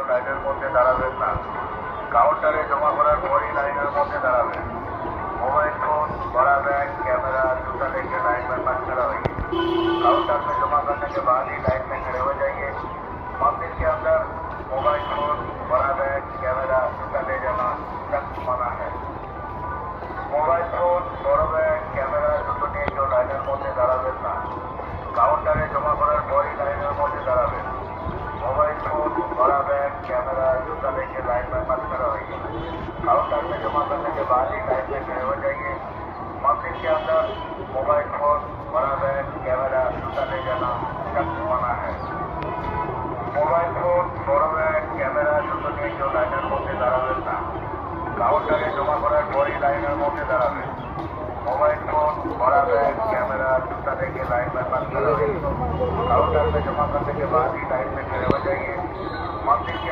লাইনের মধ্যে দাঁড়াবেন না। কাউন্টারে জমা করার পরই লাইনের মধ্যে দাঁড়াবেন। मोबाइल फोन, बड़ा बैग, कैमरा, जूता लेकर लाइन में मत खड़ा होइए। काउंटर में जमा करने के बाद ही लाइन में खड़े हो जाइए। मंदिर के अंदर मोबाइल फोन, बड़ा बैग, कैमरा, जूता ले जाना सख्त मना है। मोबाइल फोन, बड़ा बैग, कैमरा, जूतो নিয়ে কেউ লাইনের মধ্যে দাঁড়াবেন না। কাউন্টারে জমা করার পরই লাইনের মধ্যে দাঁড়াবেন। मोबाइल फोन, बड़ा बैग, कैमरा, जूता लेके लाइन में मत खड़ा होइए। काउंटर में जमा करने के बाद ही लाइन में खड़े हो जाइए। मंदिर के अंदर मोबाइल फोन, बड़ा बैग, कैमरा, जूता ले जाना सख्त मना है। मोबाइल फोन, बड़ा बैग, कैमरा, जूतो নিয়ে কেউ লাইনের মধ্যে দাঁড়াবেন না। কাউন্টারে জমা করার পরই লাইনের মধ্যে দাঁড়াবেন। मोबाइल फोन, बड़ा बैग, कैमरा, जूता लेके लाइन में मत खड़ा होइए। काउंटर में जमा करने के बाद ही लाइन में खड़े हो जाइए। मंदिर के